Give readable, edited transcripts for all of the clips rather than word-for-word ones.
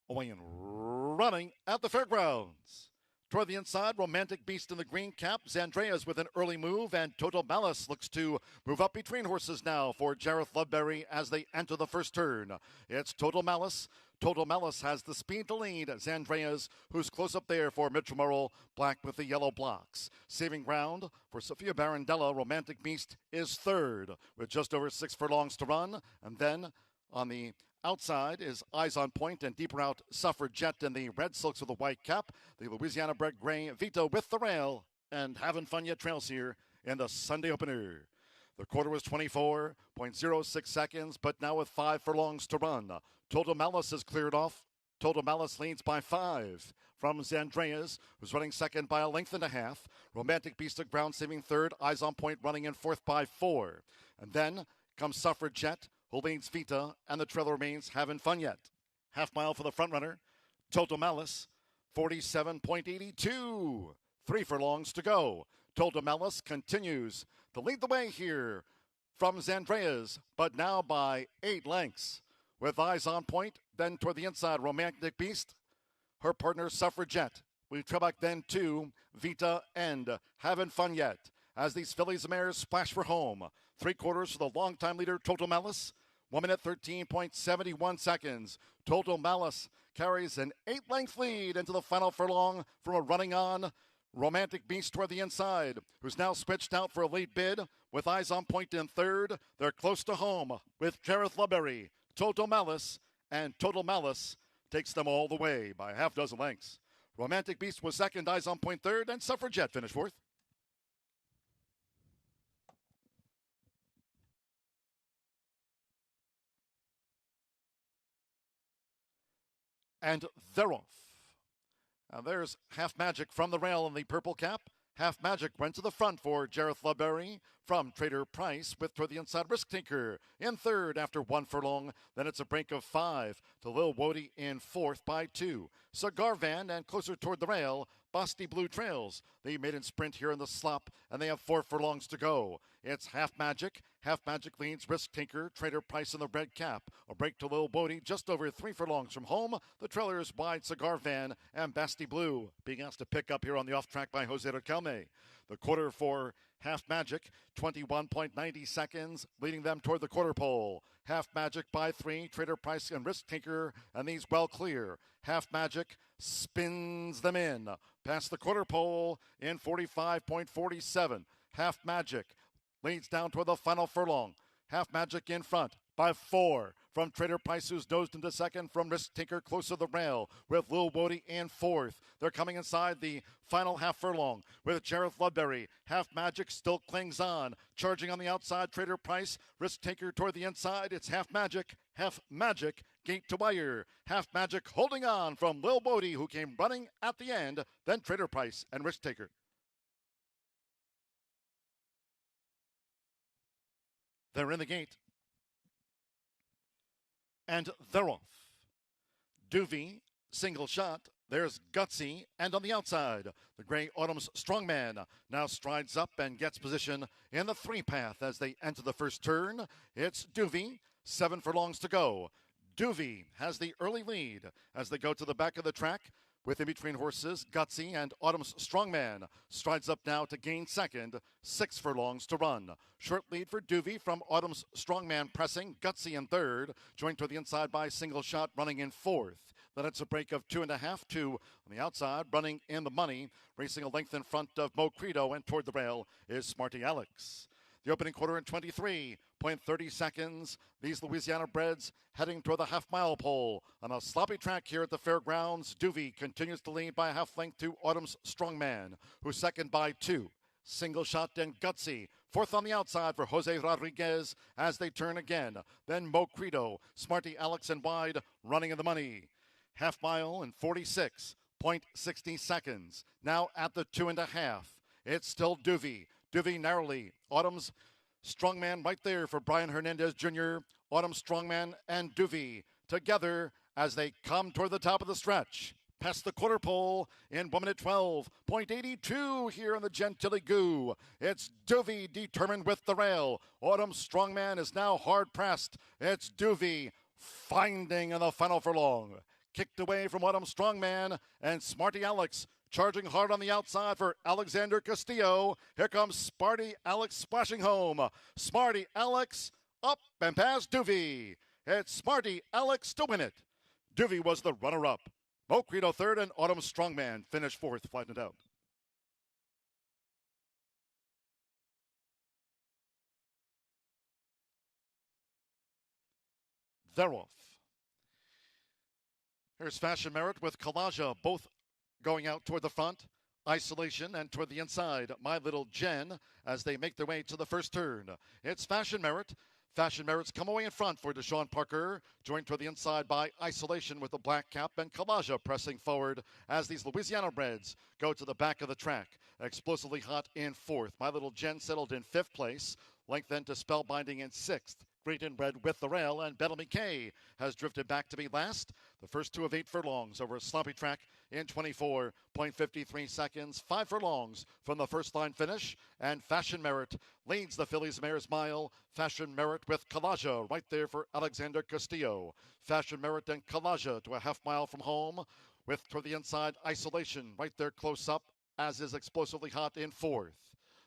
Away and running at the fairgrounds. Toward the inside, Romantic Beast in the green cap. Zandreas with an early move, and Total Malice looks to move up between horses now for Jareth Ludberry as they enter the first turn. It's Total Malice. Total Malice has the speed to lead. Zandreas, who's close up there for Mitchell Merle, black with the yellow blocks. Saving ground for Sophia Barandella. Romantic Beast is third with just over 6 furlongs to run. And then on the outside is Eyes on Point and deeper out Suffragette in the red silks with a white cap. The Louisiana bred gray Vito with the rail, and Having Fun Yet trails here in the Sunday opener. The quarter was 24.06 seconds, but now with 5 furlongs to run. Total Malice is cleared off. Total Malice leads by 5 from Zandreas, who's running second by a length and a half. Romantic Beast of ground saving third. Eyes on Point running in fourth by 4. And then comes Suffragette, who leads Vita, and the trail remains Having Fun Yet. Half mile for the front runner. Total Malice, 47.82. 3 furlongs to go. Total Malice continues to lead the way here from Zandreas, but now by 8 lengths. With Eyes on Point, then toward the inside, Romantic Beast, her partner Suffragette. We trail back then to Vita and Having Fun Yet as these fillies and mares splash for home. 3/4 for the longtime leader, Total Malice. 1 minute 13.71 seconds. Total Malice carries an 8-length lead into the final furlong from a running on Romantic Beast toward the inside, who's now switched out for a lead bid with Eyes on Point in third. They're close to home with Jareth Ludberry, Total Malice, and Total Malice takes them all the way by half dozen lengths. Romantic Beast was second, Eyes on Point third, and Suffragette finished fourth. And they're off. Now there's Half Magic from the rail in the purple cap. Half Magic went to the front for Jareth Ludberry from Trader Price with toward the inside Risk Tinker in third after 1 furlong. Then it's a break of 5 to Lil Wody in fourth by 2. Cigar Van and closer toward the rail, Basti Blue trails. They made in sprint here in the slop, and they have 4 furlongs to go. It's Half Magic. Half Magic leads Risk Tinker, Trader Price in the red cap. A break to Lil Wody just over 3 furlongs from home. The trailers wide Cigar Van and Basti Blue being asked to pick up here on the off track by Jose Riquelme. The quarter for Half Magic, 21.90 seconds, leading them toward the quarter pole. Half Magic by 3, Trader Price and Risk Tinker, and these well clear. Half Magic spins them in past the quarter pole in 45.47. Half Magic leads down toward the final furlong. Half Magic in front by 4 from Trader Price, who's nosed into second, from Risk Tinker close to the rail with Lil Wody in fourth. They're coming inside the final half furlong with Jareth Ludberry. Half Magic still clings on, charging on the outside. Trader Price, Risk Tinker toward the inside. It's Half Magic, gate to wire. Half Magic holding on from Lil Wody, who came running at the end. Then Trader Price and Risk Tinker. They're in the gate. And they're off. Duvy, single shot. There's Gutsy, and on the outside, the Grey Autumn's Strongman now strides up and gets position in the 3 path as they enter the first turn. It's Duvy, 7 furlongs to go. Duvy has the early lead as they go to the back of the track. With in between horses, Gutsy and Autumn's Strongman strides up now to gain second, 6 furlongs to run. Short lead for Duvy from Autumn's Strongman pressing, Gutsy in third, joined to the inside by Single Shot running in fourth. Then it's a break of 2.5, 2 on the outside, running in the money, racing a length in front of Mo Credo, and toward the rail is Smarty Alex. The opening quarter in 23.30 seconds. These Louisiana breds heading toward the half-mile pole. On a sloppy track here at the fairgrounds, Duvy continues to lead by a half length to Autumn's Strongman, who's second by 2. Single Shot and Gutsy. Fourth on the outside for Jose Rodriguez as they turn again. Then Mo Credo, Smarty Alex and wide, running in the money. Half mile in 46.60 seconds. Now at the 2.5. It's still Duvy. Duvy narrowly. Autumn's Strongman right there for Brian Hernandez Jr. Autumn Strongman and Duvy together as they come toward the top of the stretch. Past the quarter pole in 1 minute 12.82 here in the Gentilly Goo. It's Duvy determined with the rail. Autumn Strongman is now hard pressed. It's Duvy finding in the final furlong. kicked away from Autumn Strongman, and Smarty Alex charging hard on the outside for Alexander Castillo. Here comes Smarty Alex splashing home. Smarty Alex up and past Duvey. It's Smarty Alex to win it. Duvey was the runner-up. Mo Credo third and Autumn Strongman finished fourth, flattened out. They're off. Here's Fashion Merit with Kalaja, both going out toward the front. Isolation and toward the inside, My Little Jen, as they make their way to the first turn. It's Fashion Merit. Fashion Merit's come away in front for Deshaun Parker, joined toward the inside by Isolation with the black cap, and Kalaja pressing forward as these Louisiana Reds go to the back of the track. Explosively hot in fourth. My Little Jen settled in fifth place. Length then to Spellbinding in sixth. Great in red with the rail, and Bellamy K has drifted back to be last. The first 2 of 8 furlongs over a sloppy track in 24.53 seconds. 5 furlongs from the first line finish, and Fashion Merit leads the Fillies Mares Mile. Fashion Merit with Kalaja right there for Alexander Castillo. Fashion Merit and Kalaja to a half mile from home, with toward the inside Isolation right there close up, as is Explosively Hot in fourth.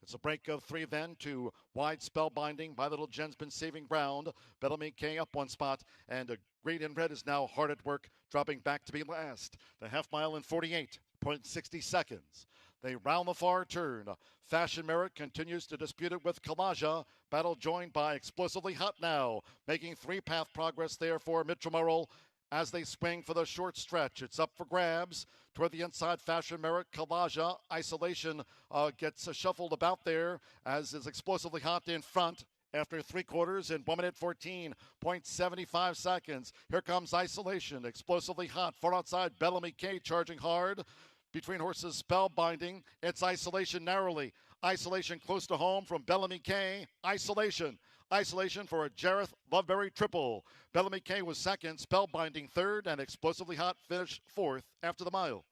It's a break of 3 then to wide Spellbinding. My Little Jen's been saving ground. Bellamy K up 1 spot, and Great in Red is now hard at work, dropping back to be last. The half mile in 48.60 seconds. They round the far turn. Fashion Merit continues to dispute it with Kalaja. Battle joined by Explosively Hot now, making 3-path progress there for Mitchell Murrell. As they swing for the short stretch, it's up for grabs. Toward the inside, Fashion Merit, Kalaja. Isolation gets shuffled about there, as is Explosively Hot in front after 3 quarters in 1 minute 14.75 seconds. Here comes Isolation. Explosively Hot far outside. Bellamy K charging hard. Between horses, Spellbinding. It's Isolation narrowly. Isolation close to home from Bellamy K. Isolation for a Jareth Loveberry triple. Bellamy K was second, Spellbinding third, and Explosively Hot finished fourth after the mile.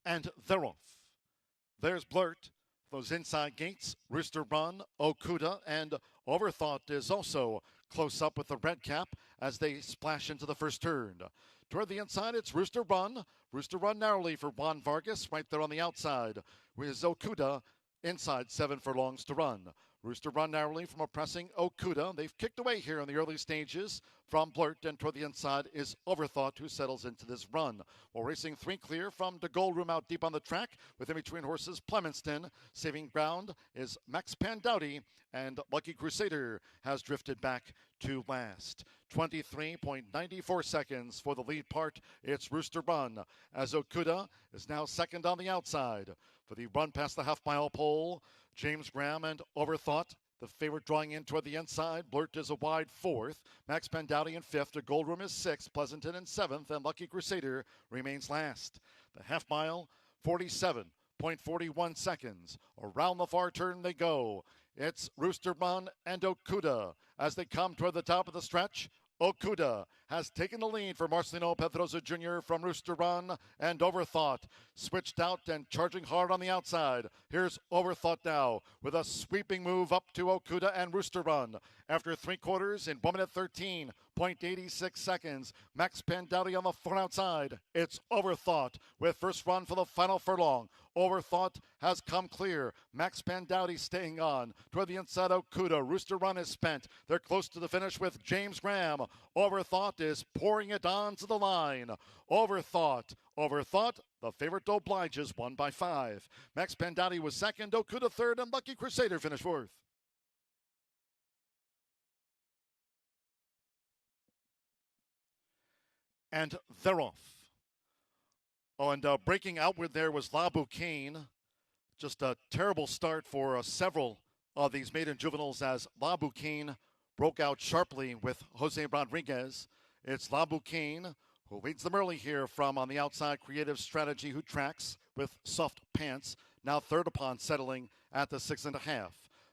And they're off. There's Blurt. Those inside gates, Rooster Run, Okuda, and Overthought is also close up with the red cap as they splash into the first turn. Toward the inside, it's Rooster Run. Rooster Run narrowly for Juan Vargas right there on the outside, with Okuda inside 7 furlongs to run. Rooster Run narrowly from a pressing Okuda. They've kicked away here in the early stages from Blurt, and toward the inside is Overthought, who settles into this run. While racing 3 clear from the Gold Room out deep on the track, with in between horses Plemonston. Saving ground is Max Pandowdy, and Lucky Crusader has drifted back to last. 23.94 seconds for the lead part. It's Rooster Run, as Okuda is now second on the outside. For the run past the half-mile pole, James Graham and Overthought, the favorite drawing in toward the inside. Blurt is a wide fourth. Max Pandowdy in fifth. The Gold Room is sixth. Pleasanton in seventh. And Lucky Crusader remains last. The half mile, 47.41 seconds. Around the far turn they go. It's Rooster Run and Okuda as they come toward the top of the stretch. Okuda has taken the lead for Marcelino Pedroza Jr. from Rooster Run, and Overthought switched out and charging hard on the outside. Here's Overthought now with a sweeping move up to Okuda and Rooster Run. After 3 quarters in 1 minute 13.86 seconds, Max Pandowdy on the far outside. It's Overthought with first run for the final furlong. Overthought has come clear. Max Pandowdy staying on. Toward the inside, Okuda. Rooster Run is spent. They're close to the finish with James Graham. Overthought is pouring it on to the line. Overthought, the favorite obliges, won by 5. Max Pandowdy was second, Okuda third, and Lucky Crusader finished fourth. And they're off. Oh, and breaking outward there was La Boucane. Just a terrible start for several of these maiden juveniles as La Boucane broke out sharply with Jose Rodriguez. It's La Boucane who leads them early here from on the outside. Creative Strategy, who tracks with Soft Pants, now third upon settling at the 6.5.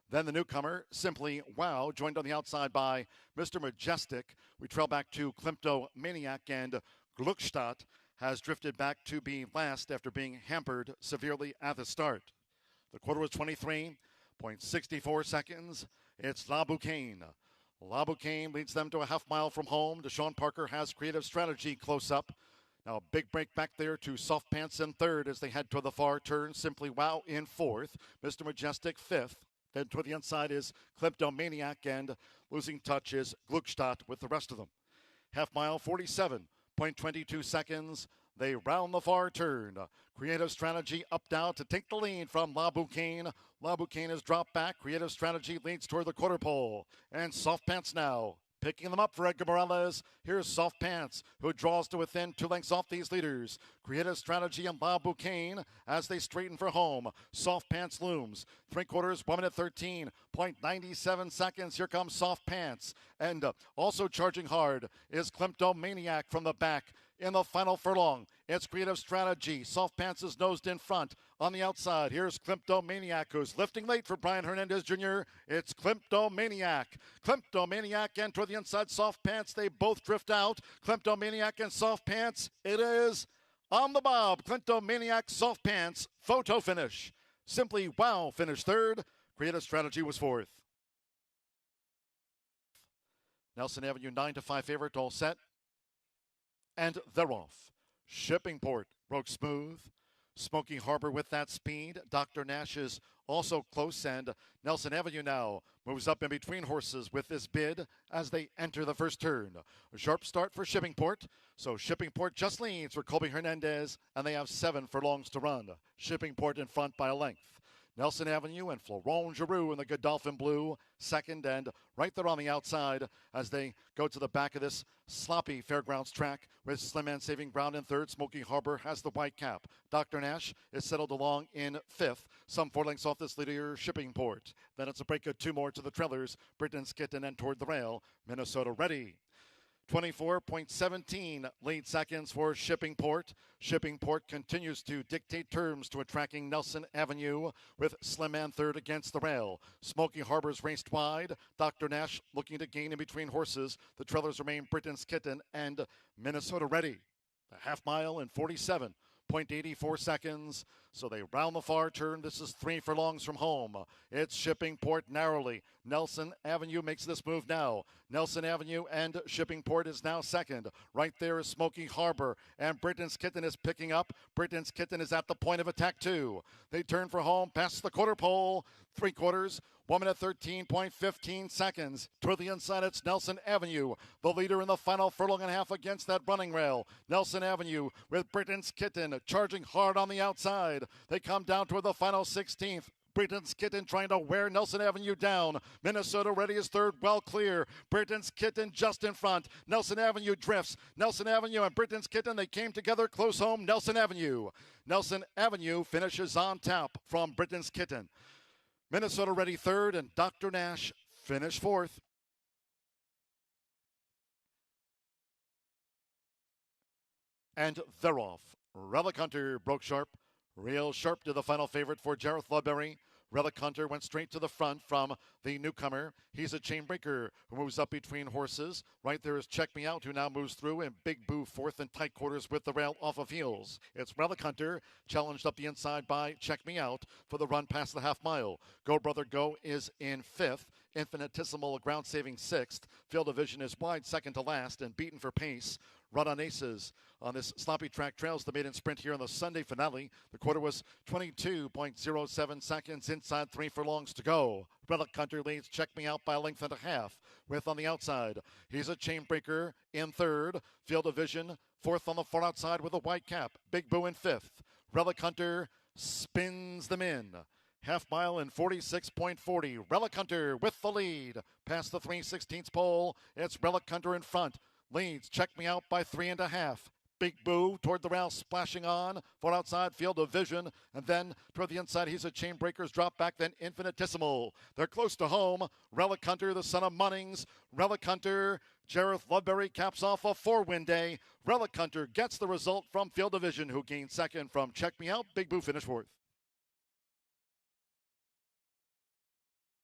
Then the newcomer, Simply Wow, joined on the outside by Mr. Majestic. We trail back to Klymptomaniac and Gluckstadt has drifted back to be last after being hampered severely at the start. The quarter was 23.64 seconds. It's La Boucane. La Boucane leads them to a half mile from home. Deshaun Parker has creative strategy close up. Now a big break back there to Soft Pants in third as they head toward the far turn. Simply Wow in fourth. Mr. Majestic fifth. Then toward the inside is Kleptomaniac, and losing touch is Gluckstadt with the rest of them. Half mile, 47.22 seconds. They round the far turn. Creative strategy up now to take the lead from La Boucane. La Boucane has dropped back. Creative strategy leads toward the quarter pole. And Soft Pants now picking them up for Edgar Morales. Here's Soft Pants, who draws to within 2 lengths off these leaders. Creative strategy and La Boucane as they straighten for home. Soft Pants looms. 3/4, 1 minute 13.97 seconds. Here comes Soft Pants. And also charging hard is Kleptomaniac from the back. In the final furlong, it's Creative Strategy. Soft Pants is nosed in front. On the outside, here's Kleptomaniac, who's lifting late for Brian Hernandez Jr. It's Kleptomaniac. Kleptomaniac, and toward the inside, Soft Pants. They both drift out. Kleptomaniac and Soft Pants. It is on the bob. Kleptomaniac, Soft Pants, photo finish. Simply Wow finished third. Creative Strategy was fourth. Nelson Avenue 9-5 favorite, all set. And they're off. Shippingport broke smooth. Smoky Harbor with that speed. Dr. Nash is also close, and Nelson Avenue now moves up in between horses with this bid as they enter the first turn. A sharp start for Shippingport. So Shippingport just leads for Colby Hernandez, and they have 7 furlongs to run. Shippingport in front by a length. Nelson Avenue and Florent Giroux in the Godolphin Blue, second, and right there on the outside as they go to the back of this sloppy fairgrounds track with Slim Man saving ground in third. Smoky Harbor has the white cap. Dr. Nash is settled along in fifth, some 4 lengths off this leader, Shippingport. Then it's a break of 2 more to the trailers, Britain's Kitten, and toward the rail, Minnesota Ready. 24.17 lead seconds for Shippingport. Shippingport continues to dictate terms to attracting Nelson Avenue with Slim Man third against the rail. Smoky Harbor's raced wide. Dr. Nash looking to gain in between horses. The trailers remain Britain's Kitten and Minnesota Ready. A half mile in 47.84 seconds. So they round the far turn. This is 3 furlongs from home. It's Shippingport narrowly. Nelson Avenue makes this move now. Nelson Avenue and Shippingport is now second. Right there is Smoky Harbor, and Britain's Kitten is picking up. Britain's Kitten is at the point of attack too. They turn for home past the quarter pole. 3/4, 1 minute 13.15 seconds. Toward the inside, it's Nelson Avenue, the leader in the final furlong and a half against that running rail. Nelson Avenue with Britain's Kitten charging hard on the outside. They come down toward the final 16th. Britain's Kitten trying to wear Nelson Avenue down. Minnesota Ready is third, well clear. Britain's Kitten just in front. Nelson Avenue drifts. Nelson Avenue and Britain's Kitten, they came together close home. Nelson Avenue. Nelson Avenue finishes on top from Britain's Kitten. Minnesota Ready third, and Dr. Nash finished fourth. And they're off. Relic Hunter broke sharp. Real sharp to the final favorite for Jareth Ludbury. Relic Hunter went straight to the front from the newcomer. He's a chain breaker who moves up between horses. Right there is Check Me Out, who now moves through, and Big Boo fourth in tight quarters with the rail off of heels. It's Relic Hunter challenged up the inside by Check Me Out for the run past the half mile. Go Brother Go is in fifth. Infinitesimal ground saving sixth. Field Division is wide second to last and beaten for pace. Run on Aces on this sloppy track trails the maiden sprint here in the Sunday finale. The quarter was 22.07 seconds, inside 3 furlongs to go. Relic Hunter leads Check Me Out by a length and a half. With on the outside, he's a chain breaker in third. Field Division fourth on the far outside with a white cap. Big Boo in fifth. Relic Hunter spins them in. Half mile in 46.40. Relic Hunter with the lead. Past the 3/16 pole, it's Relic Hunter in front. Leads Check Me Out by 3.5. Big Boo toward the rail, splashing on. For outside, Field Division. And then toward the inside, he's a chain breakers drop back, then Infinitesimal. They're close to home. Relic Hunter, the son of Munnings. Relic Hunter, Jareth Ludbury caps off a 4-win day. Relic Hunter gets the result from Field Division, who gained second from Check Me Out. Big Boo finished fourth.